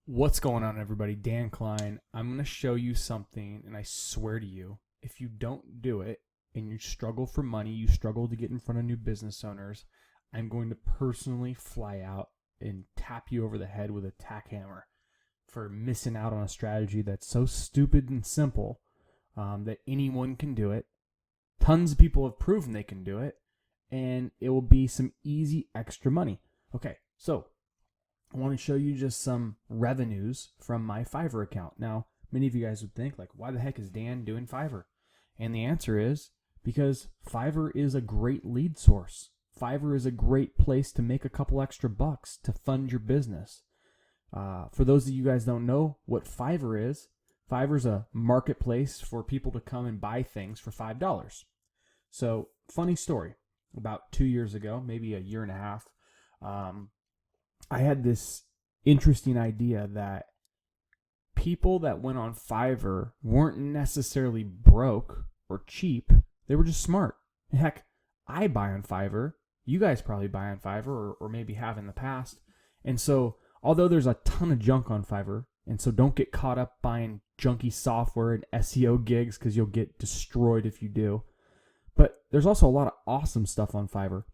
What's going on, everybody? Dan Klein. I'm going to show you something, and I swear to you, if you don't do it and you struggle for money, you struggle to get in front of new business owners, I'm going to personally fly out and tap you over the head with a tack hammer for missing out on a strategy that's so stupid and simple that anyone can do it. Tons of people have proven they can do it, and it will be some easy extra money. Okay, so I want to show you just some revenues from my Fiverr account. Now, many of you guys would think, like, why the heck is Dan doing Fiverr? And the answer is because Fiverr is a great lead source. Fiverr is a great place to make a couple extra bucks to fund your business. For those of you guys don't know what Fiverr is a marketplace for people to come and buy things for $5. So, funny story. About 2 years ago, maybe a year and a half, I had this interesting idea that people that went on Fiverr weren't necessarily broke or cheap. They were just smart. Heck, I buy on Fiverr. You guys probably buy on Fiverr or maybe have in the past. And so, although there's a ton of junk on Fiverr, and so don't get caught up buying junky software and SEO gigs because you'll get destroyed if you do. But there's also a lot of awesome stuff on Fiverr.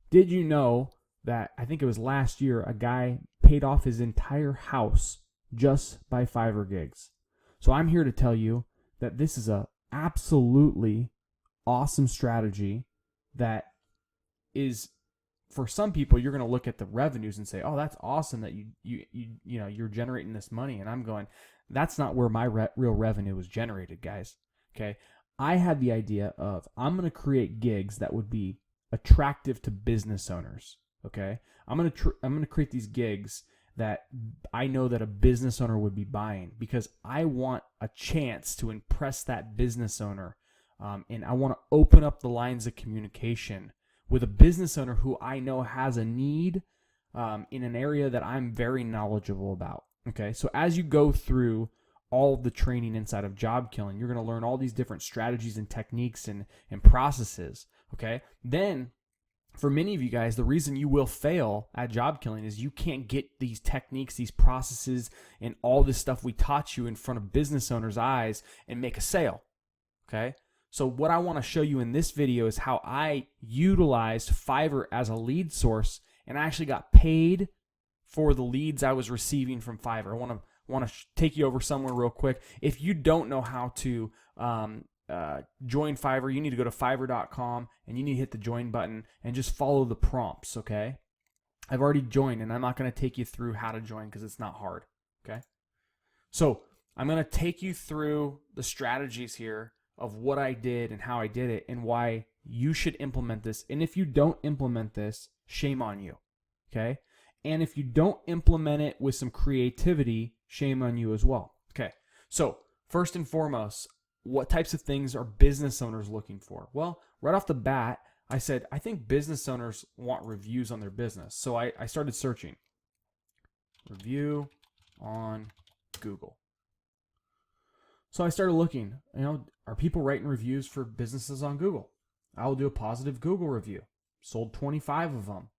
Did you know that I think it was last year, a guy paid off his entire house just by Fiverr gigs? So I'm here to tell you that this is a absolutely awesome strategy that is, for some people, you're going to look at the revenues and say, oh, that's awesome that you're generating this money. And I'm going, that's not where my real revenue was generated, guys. Okay. I had the idea of, I'm going to create gigs that would be attractive to business owners. Okay, I'm gonna create these gigs that I know that a business owner would be buying because I want a chance to impress that business owner, and I want to open up the lines of communication with a business owner who I know has a need in an area that I'm very knowledgeable about. Okay, so as you go through all of the training inside of Job Killing, you're going to learn all these different strategies and techniques and processes. Okay, then for many of you guys, the reason you will fail at Job Killing is you can't get these techniques, these processes, and all this stuff we taught you in front of business owners' eyes and make a sale. Okay? So what I want to show you in this video is how I utilized Fiverr as a lead source, and I actually got paid for the leads I was receiving from Fiverr. I want to take you over somewhere real quick. If you don't know how to join Fiverr, you need to go to fiverr.com and you need to hit the join button and just follow the prompts, okay? I've already joined and I'm not going to take you through how to join because it's not hard, okay? So I'm going to take you through the strategies here of what I did and how I did it and why you should implement this. And if you don't implement this, shame on you, okay? And if you don't implement it with some creativity, shame on you as well, okay? So first and foremost, what types of things are business owners looking for? Well, right off the bat, I said, I think business owners want reviews on their business. So I started searching. Review on Google. So I started looking, are people writing reviews for businesses on Google? I will do a positive Google review. Sold 25 of them.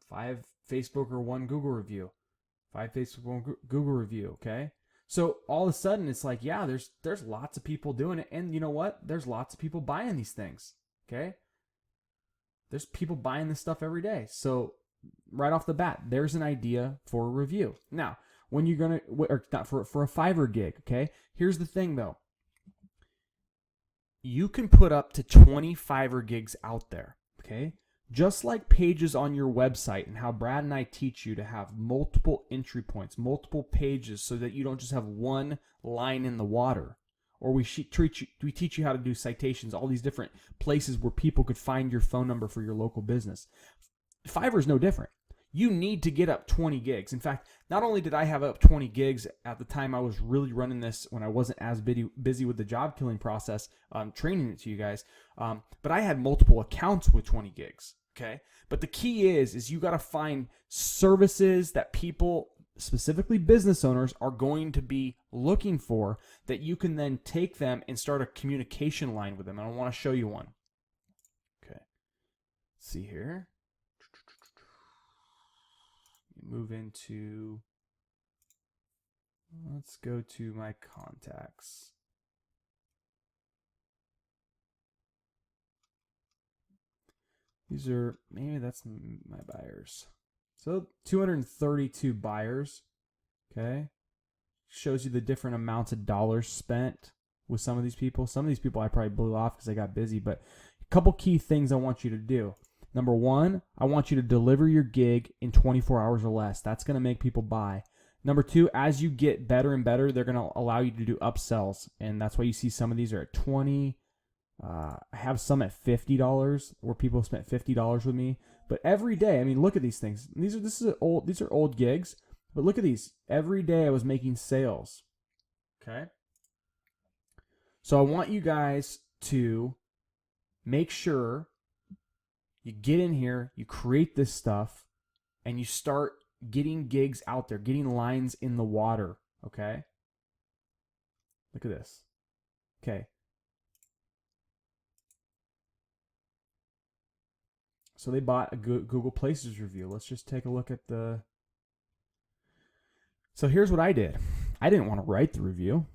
5 Facebook or 1 Google review. 5 Facebook, 1 Google review, okay? So all of a sudden, it's like, yeah, there's lots of people doing it. And you know what? There's lots of people buying these things, okay? There's people buying this stuff every day. So right off the bat, there's an idea for a review. Now, when you're going to, or not for a Fiverr gig, okay? Here's the thing, though. You can put up to 20 Fiverr gigs out there, okay? Just like pages on your website and how Brad and I teach you to have multiple entry points, multiple pages so that you don't just have one line in the water. Or we teach you how to do citations, all these different places where people could find your phone number for your local business. Fiverr is no different. You need to get up 20 gigs. In fact, not only did I have up 20 gigs at the time I was really running this when I wasn't as busy with the job killing process, training it to you guys, but I had multiple accounts with 20 gigs. Okay. But the key is you got to find services that people, specifically business owners, are going to be looking for that you can then take them and start a communication line with them. And I want to show you one. Okay. Let's see here. Move into Let's go to my contacts. These are, maybe that's my buyers. So 232 buyers. Okay. Shows you the different amounts of dollars spent with some of these people. Some of these people I probably blew off because I got busy, but a couple key things I want you to do. Number one, I want you to deliver your gig in 24 hours or less. That's going to make people buy. Number two, as you get better and better, they're going to allow you to do upsells. And that's why you see some of these are at 20. I have some at $50 where people spent $50 with me. But every day, I mean, look at these things. These are old gigs, but look at these. Every day I was making sales. Okay. So I want you guys to make sure you get in here, you create this stuff, and you start getting gigs out there, getting lines in the water. Okay. Look at this. Okay. So they bought a Google Places review. Let's just take a look at the... So here's what I did. I didn't want to write the review.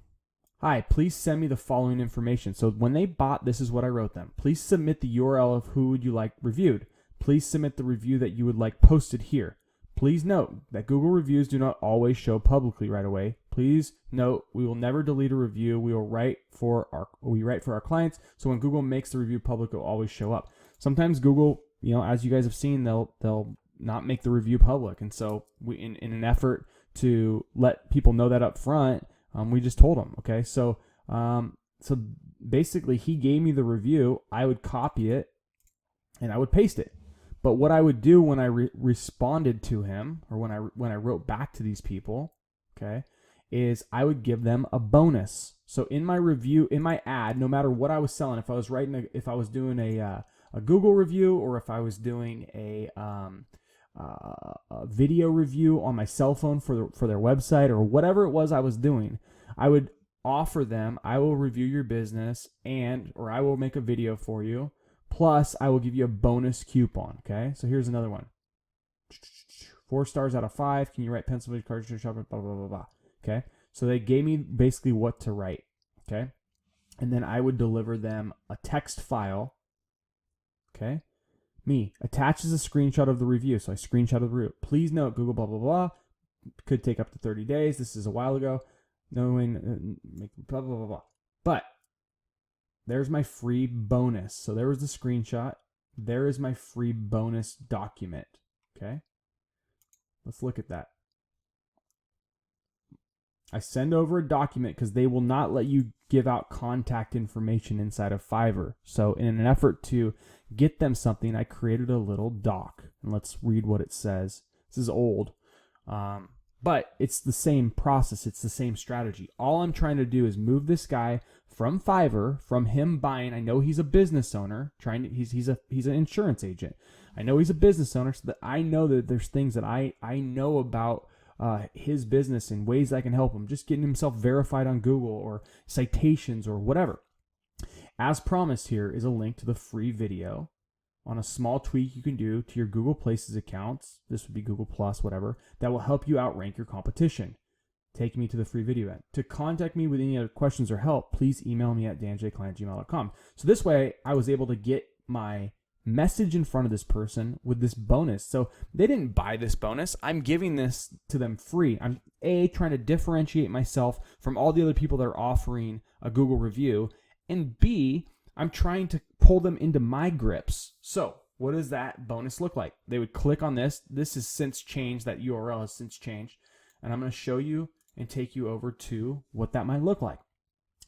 Hi, please send me the following information. So when they bought, this is what I wrote them. Please submit the URL of who would you like reviewed. Please submit the review that you would like posted here. Please note that Google reviews do not always show publicly right away. Please note we will never delete a review. We write for our clients. So when Google makes the review public, it will always show up. Sometimes Google, you know, as you guys have seen, they'll not make the review public. And so we, in an effort to let people know that up front, we just told them. Okay, so basically he gave me the review. I would copy it and I would paste it. But what I would do when I responded to him, or when I wrote back to these people, okay, is I would give them a bonus. So in my review, in my ad, no matter what I was selling, if I was doing a Google review, or if I was doing a video review on my cell phone for their website, or whatever it was I was doing, I would offer them, I will review your business, or I will make a video for you. Plus, I will give you a bonus coupon. Okay, so here's another one. 4 stars out of 5. Can you write Pennsylvania card shop? Blah blah blah blah. Okay, so they gave me basically what to write. Okay, and then I would deliver them a text file. Okay, me attaches a screenshot of the review. So I screenshot of the review. Please note, Google blah blah blah could take up to 30 days. This is a while ago. Knowing blah blah blah blah. But there's my free bonus. So there was the screenshot. There is my free bonus document. Okay. Let's look at that. I send over a document because they will not let you give out contact information inside of Fiverr. So in an effort to get them something, I created a little doc. And let's read what it says. This is old. But it's the same process. It's the same strategy. All I'm trying to do is move this guy from Fiverr, from him buying. I know he's a business owner. He's an insurance agent. I know he's a business owner, so that I know that there's things that I know about his business and ways I can help him. Just getting himself verified on Google or citations or whatever. As promised, here is a link to the free video on a small tweak you can do to your Google Places accounts. This would be Google Plus, whatever, that will help you outrank your competition. Take me to the free video ad. To contact me with any other questions or help, please email me at danjklein@gmail.com. So this way, I was able to get my message in front of this person with this bonus. So they didn't buy this bonus. I'm giving this to them free. I'm trying to differentiate myself from all the other people that are offering a Google review, and B, I'm trying to pull them into my grips. So what does that bonus look like? They would click on this. This has since changed. That URL has since changed. And I'm going to show you and take you over to what that might look like.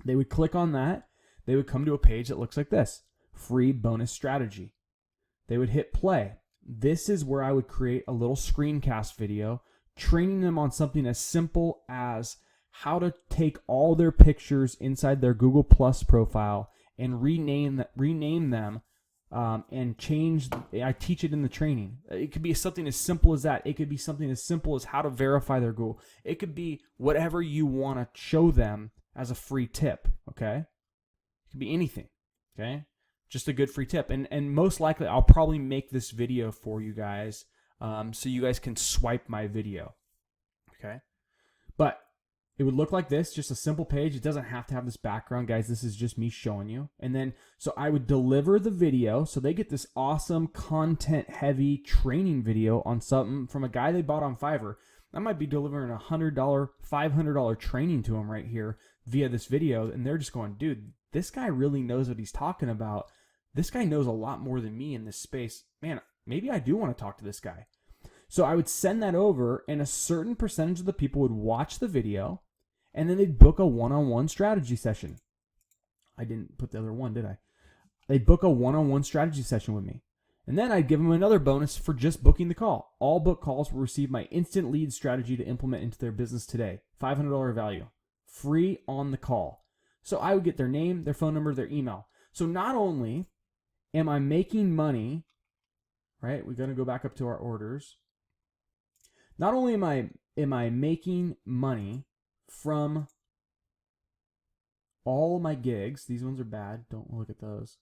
They would click on that. They would come to a page that looks like this. Free bonus strategy. They would hit play. This is where I would create a little screencast video training them on something as simple as how to take all their pictures inside their Google Plus profile and rename them and change. I teach it in the training. It could be something as simple as that. It could be something as simple as how to verify their Google. It could be whatever you want to show them as a free tip. Okay, it could be anything. Okay, just a good free tip. And most likely, I'll probably make this video for you guys, so you guys can swipe my video. Okay, but it would look like this, just a simple page. It doesn't have to have this background, guys. This is just me showing you. And then, so I would deliver the video. So they get this awesome content heavy training video on something from a guy they bought on Fiverr. I might be delivering a $100, $500 training to them right here via this video. And they're just going, dude, this guy really knows what he's talking about. This guy knows a lot more than me in this space. Man, maybe I do want to talk to this guy. So I would send that over, and a certain percentage of the people would watch the video, and then they'd book a one-on-one strategy session. I didn't put the other one, did I? They'd book a one-on-one strategy session with me. And then I'd give them another bonus for just booking the call. All book calls will receive my instant lead strategy to implement into their business today. $500 value. Free on the call. So I would get their name, their phone number, their email. So not only am I making money, right? We're going to go back up to our orders. Not only am I making money from all my gigs. These ones are bad. Don't look at those.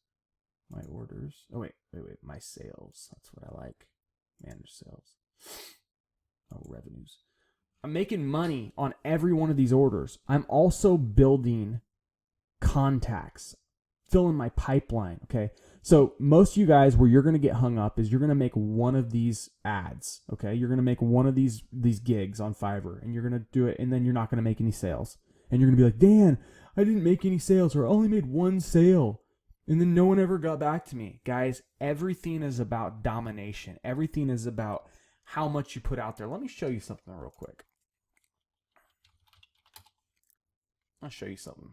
My orders. Oh, wait. My sales. That's what I like. Manage sales. Oh, revenues. I'm making money on every one of these orders. I'm also building contacts, filling my pipeline, okay? So most of you guys, where you're going to get hung up is you're going to make one of these ads, okay? You're going to make one of these gigs on Fiverr, and you're going to do it, and then you're not going to make any sales. And you're going to be like, Dan, I didn't make any sales, or I only made one sale, and then no one ever got back to me. Guys, everything is about domination. Everything is about how much you put out there. Let me show you something real quick. I'll show you something.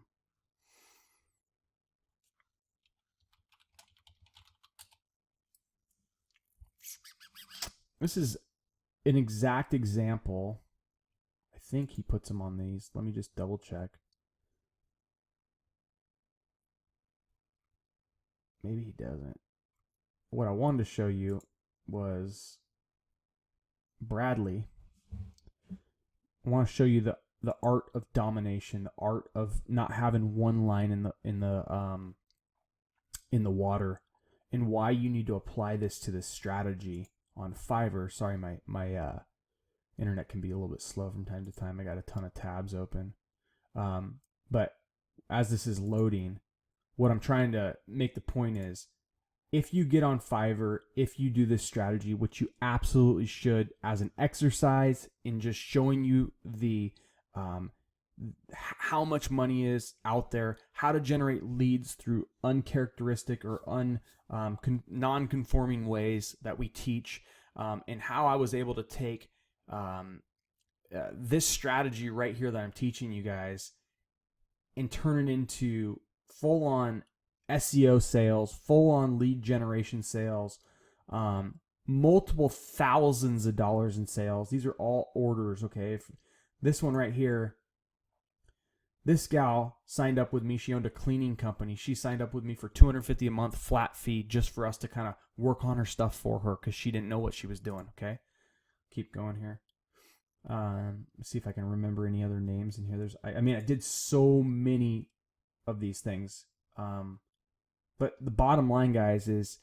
This is an exact example. I think he puts them on these. Let me just double check. Maybe he doesn't. What I wanted to show you was Bradley. I want to show you the art of domination, the art of not having one line in the water, and why you need to apply this to this strategy on Fiverr. Sorry, my internet can be a little bit slow from time to time. I got a ton of tabs open. But as this is loading, what I'm trying to make the point is, if you get on Fiverr, if you do this strategy, which you absolutely should, as an exercise in just showing you the how much money is out there, how to generate leads through uncharacteristic or non-conforming ways that we teach, and how I was able to take this strategy right here that I'm teaching you guys and turn it into full-on SEO sales, full-on lead generation sales, multiple thousands of dollars in sales. These are all orders, okay? If this one right here, this gal signed up with me. She owned a cleaning company. She signed up with me for $250 a month flat fee just for us to kind of work on her stuff for her because she didn't know what she was doing, okay? Keep going here. Let's see if I can remember any other names in here. I mean, I did so many of these things. But the bottom line, guys, is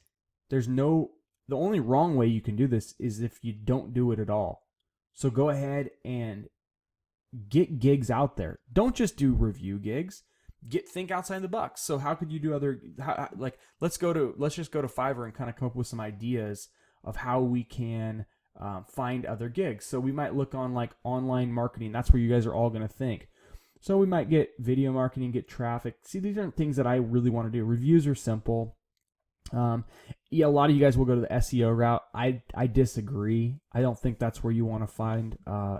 the only wrong way you can do this is if you don't do it at all. So go ahead and get gigs out there. Don't just do review gigs. Think outside the box. So how could you do let's just go to Fiverr and kind of come up with some ideas of how we can find other gigs. So we might look on like online marketing. That's where you guys are all going to think. So we might get video marketing, get traffic. See, these aren't things that I really want to do. Reviews are simple. Yeah, a lot of you guys will go to the SEO route. I disagree. I don't think that's where you want to find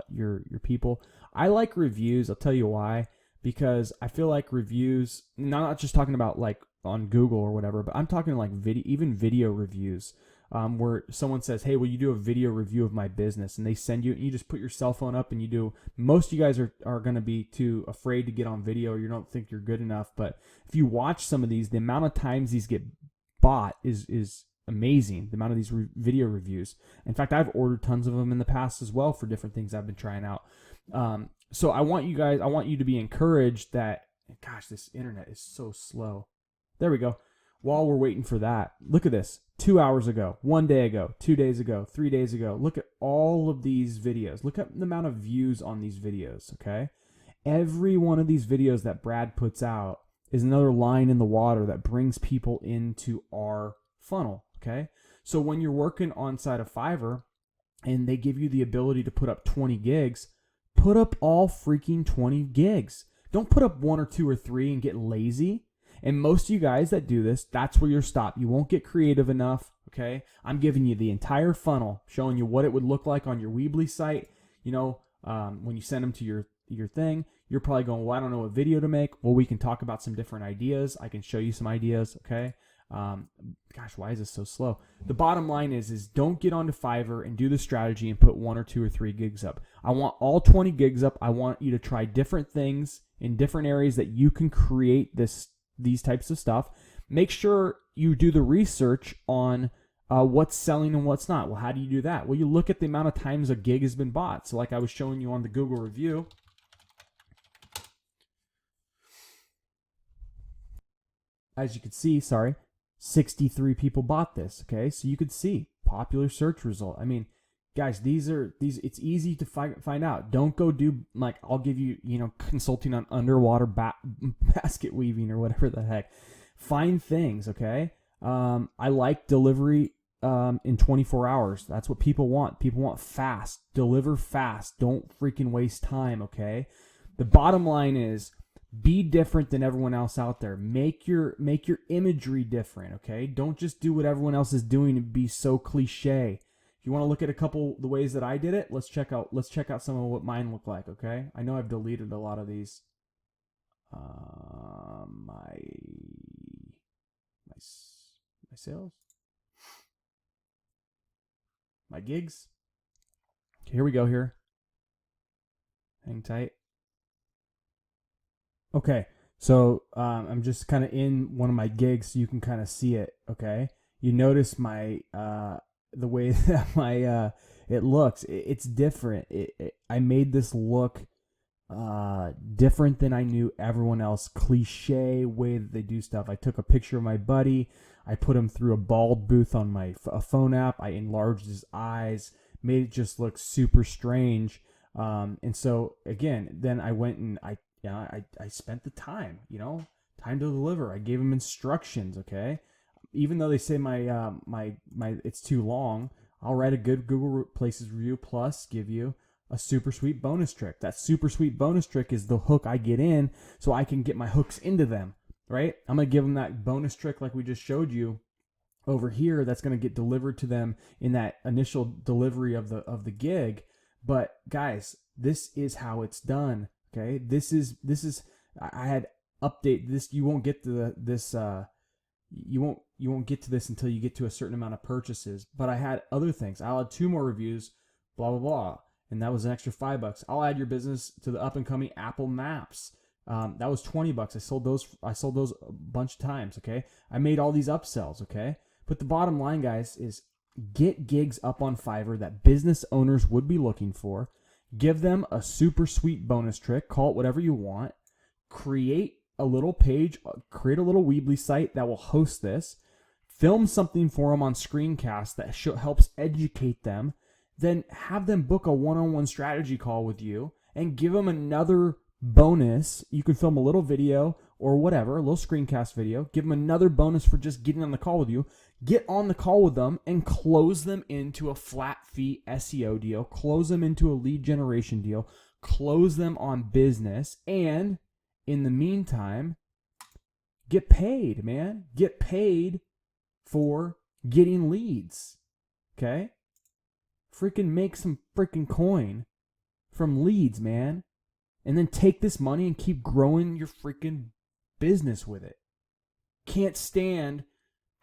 your people. I like reviews. I'll tell you why. Because I feel like reviews, not just talking about like on Google or whatever, but I'm talking like video reviews. Where someone says, hey, will you do a video review of my business? And they send you, and you just put your cell phone up and you do. Most of you guys are going to be too afraid to get on video, or you don't think you're good enough. But if you watch some of these, the amount of times these get bought is amazing. The amount of these video reviews. In fact, I've ordered tons of them in the past as well for different things I've been trying out. So I want you to be encouraged that, gosh, this internet is so slow. There we go. While we're waiting for that, look at this. 2 hours ago, 1 day ago, 2 days ago, 3 days ago. Look at all of these videos. Look at the amount of views on these videos, okay? Every one of these videos that Brad puts out is another line in the water that brings people into our funnel, okay? So when you're working on side of Fiverr and they give you the ability to put up 20 gigs, put up all freaking 20 gigs. Don't put up 1 or 2 or 3 and get lazy. And most of you guys that do this, that's where you'll stop. You won't get creative enough, okay? I'm giving you the entire funnel, showing you what it would look like on your Weebly site. You know, when you send them to your thing, you're probably going, well, I don't know what video to make. Well, we can talk about some different ideas. I can show you some ideas, okay? Gosh, why is this so slow? The bottom line is don't get onto Fiverr and do the strategy and put 1 or 2 or 3 gigs up. I want all 20 gigs up. I want you to try different things in different areas that you can create these types of stuff. Make sure you do the research on what's selling and what's not. Well, how do you do that? Well, you look at the amount of times a gig has been bought. So like I was showing you on the Google review, as you can see, 63 people bought this, okay? So you could see popular search result. I mean, guys, these it's easy to find out. Don't go do, like, I'll give you, consulting on underwater basket weaving or whatever the heck. Find things, okay? I like delivery in 24 hours. That's what people want. People want fast. Deliver fast. Don't freaking waste time, okay? The bottom line is, be different than everyone else out there. Make your imagery different, okay? Don't just do what everyone else is doing and be so cliche. If you want to look at a couple the ways that I did it, let's check out some of what mine look like, okay? I know I've deleted a lot of these. My sales, my gigs. Okay, here we go. Here, hang tight. Okay, so I'm just kind of in one of my gigs so you can kind of see it, okay? You notice my the way that my it looks. It's different. I made this look different than I knew everyone else. Cliche way that they do stuff. I took a picture of my buddy. I put him through a bald booth on my phone app. I enlarged his eyes, made it just look super strange. And so again, then I went and I spent the time, time to deliver. I gave them instructions, okay? Even though they say my it's too long, I'll write a good Google Places review plus give you a super sweet bonus trick. That super sweet bonus trick is the hook I get in so I can get my hooks into them, right? I'm going to give them that bonus trick like we just showed you over here that's going to get delivered to them in that initial delivery of the gig. But guys, this is how it's done. Okay, this is I had update this. You won't get to this. You won't get to this until you get to a certain amount of purchases. But I had other things. I'll add 2 more reviews. Blah blah blah, and that was an extra $5. I'll add your business to the up and coming Apple Maps. That was $20. I sold those a bunch of times. Okay, I made all these upsells. Okay, but the bottom line, guys, is get gigs up on Fiverr that business owners would be looking for. Give them a super sweet bonus trick. Call it whatever you want. Create a little page. Create a little Weebly site that will host this. Film something for them on screencast that helps educate them. Then have them book a one-on-one strategy call with you and give them another bonus. You can film a little video or whatever, a little screencast video. Give them another bonus for just getting on the call with you. Get on the call with them and close them into a flat fee SEO deal. Close them into a lead generation deal. Close them on business. And in the meantime, get paid, man. Get paid for getting leads. Okay? Freaking make some freaking coin from leads, man. And then take this money and keep growing your freaking business with it. Can't stand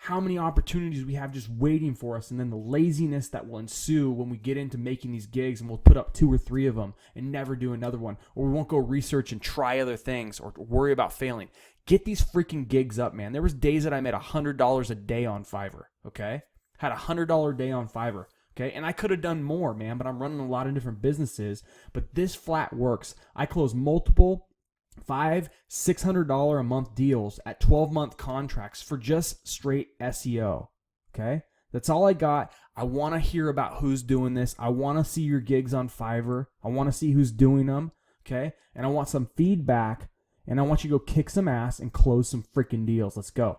how many opportunities we have just waiting for us, and then the laziness that will ensue when we get into making these gigs, and we'll put up 2 or 3 of them and never do another one, or we won't go research and try other things or worry about failing. Get these freaking gigs up, man. There was days that I made $100 a day on Fiverr, okay? Had a $100 day on Fiverr, okay? And I could have done more, man, but I'm running a lot of different businesses, but this flat works. I close multiple $500-$600 a month deals at 12-month contracts for just straight SEO. Okay, that's all I got. I want to hear about who's doing this. I want to see your gigs on Fiverr. I want to see who's doing them. Okay? And I want some feedback, and I want you to go kick some ass and close some freaking deals. Let's go.